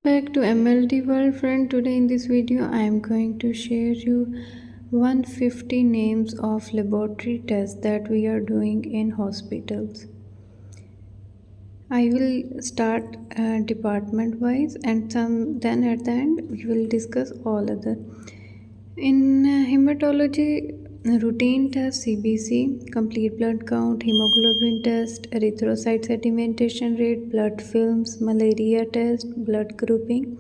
Back to MLD World friend. Today in this video I am going to share you 150 names of laboratory tests that we are doing in hospitals. I will start department wise and then at the end we will discuss all other. In hematology, routine test CBC, complete blood count, hemoglobin test, erythrocyte sedimentation rate, blood films, malaria test, blood grouping.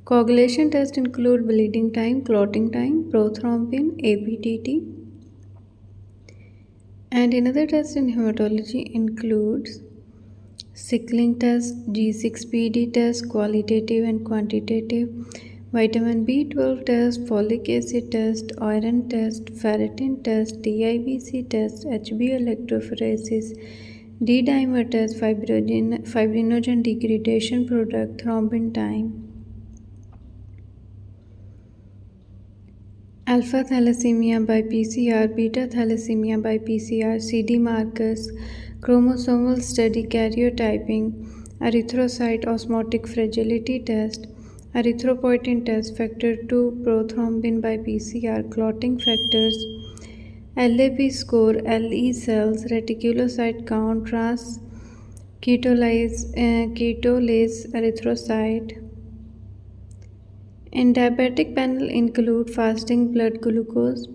Coagulation tests include bleeding time, clotting time, prothrombin, ABTT. And another test in hematology includes sickling test, G6PD test, qualitative and quantitative, vitamin B12 test, folic acid test, iron test, ferritin test, DIBC test, HB electrophoresis, D-dimer test, fibrinogen degradation product, thrombin time. Alpha thalassemia by PCR, beta thalassemia by PCR, CD markers, chromosomal study, karyotyping, erythrocyte osmotic fragility test, erythropoietin test, factor 2 prothrombin by PCR, clotting factors, LAP score, LE cells, reticulocyte count, ketolase erythrocyte. In diabetic panel include fasting blood glucose,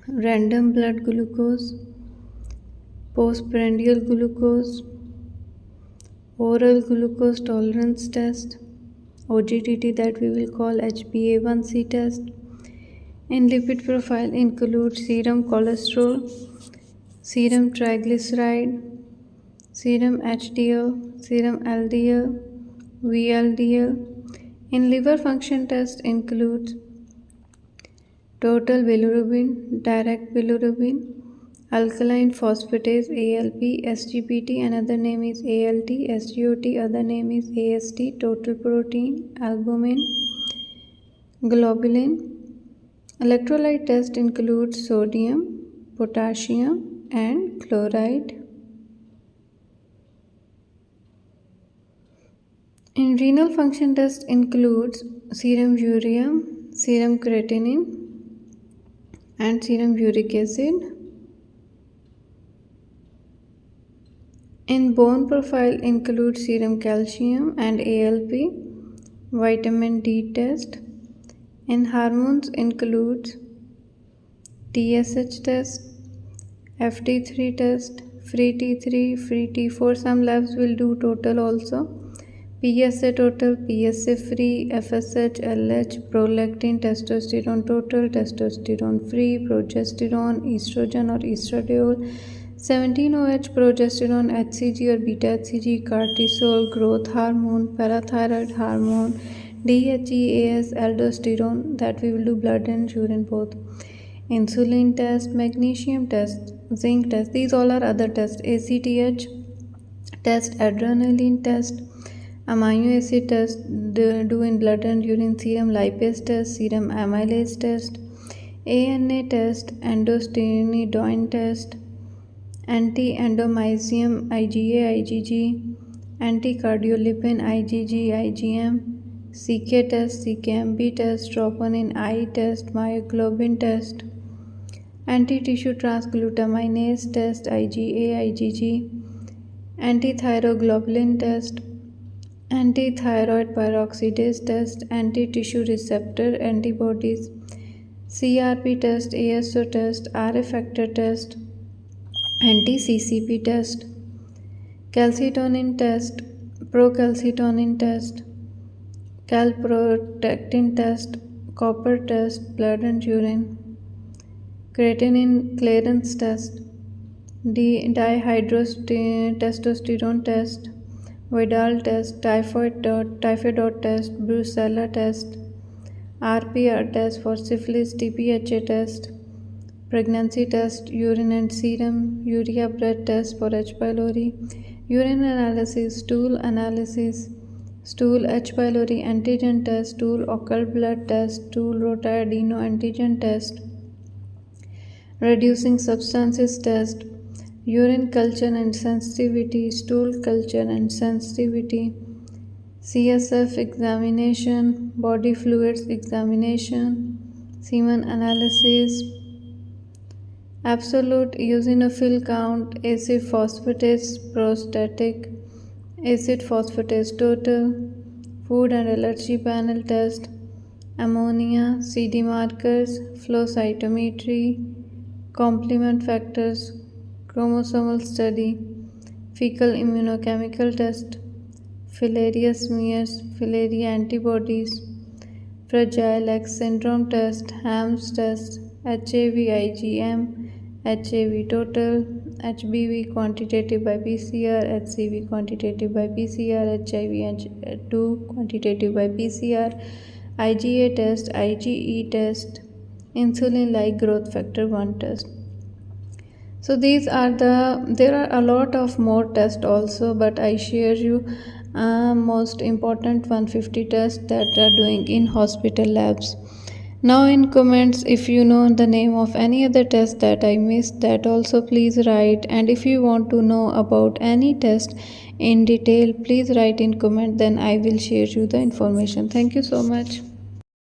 random blood glucose, postprandial glucose, oral glucose tolerance test, OGTT that we will call HbA1c test. In lipid profile include serum cholesterol, serum triglyceride, serum HDL, serum LDL, VLDL. In liver function test includes total bilirubin, direct bilirubin, alkaline phosphatase ALP, SGPT, another name is ALT, SGOT, other name is AST, total protein, albumin, globulin. Electrolyte test includes sodium, potassium, and chloride. In renal function test includes serum urea, serum creatinine, and serum uric acid. In bone profile includes serum calcium and ALP, vitamin D test. In hormones includes TSH test, FT3 test, free T3, free T4. Some labs will do total also. PSA total, PSA free, FSH, LH, prolactin, testosterone total, testosterone free, progesterone, estrogen or estradiol, 17OH, progesterone, HCG or beta HCG, cortisol, growth hormone, parathyroid hormone, DHEAS, aldosterone, that we will do blood and urine both. Insulin test, magnesium test, zinc test, these all are other tests. ACTH test, adrenaline test, amino acid test do in blood and urine, serum lipase test, serum amylase test, ANA test, endostenoidin test, anti-endomysium IgA, IgG, anti-cardiolipin IgG, IgM, CK test, CKMB test, troponin I test, myoglobin test, anti-tissue transglutaminase test, IgA, IgG, antithyroglobulin test, anti-thyroid peroxidase test, anti-tissue receptor antibodies, CRP test, ASO test, RF factor test, anti-CCP test, calcitonin test, procalcitonin test, calprotectin test, copper test, blood and urine, creatinine clearance test, dihydrotestosterone test, Vidal test, typhoid test, brucella test, RPR test for syphilis, TPHA test, pregnancy test, urine and serum, urea blood test for H. pylori, urine analysis, stool H. pylori antigen test, stool occult blood test, stool rotaadeno antigen test, reducing substances test, urine culture and sensitivity, stool culture and sensitivity, CSF examination, body fluids examination, semen analysis, absolute eosinophil count, acid phosphatase prostatic, acid phosphatase total, food and allergy panel test, ammonia, CD markers, flow cytometry, complement factors, chromosomal study, fecal immunochemical test, filaria smears, filaria antibodies, Fragile X syndrome test, HAMS test, HAV IgM, HAV total, HBV quantitative by PCR, HCV quantitative by PCR, HIV-2 quantitative by PCR, IgA test, IgE test, insulin-like growth factor 1 test. So there are a lot of more tests also, but I share you most important 150 tests that are doing in hospital labs. Now in comments, if you know the name of any other test that I missed, that also please write. And if you want to know about any test in detail, please write in comment, then I will share you the information. Thank you so much.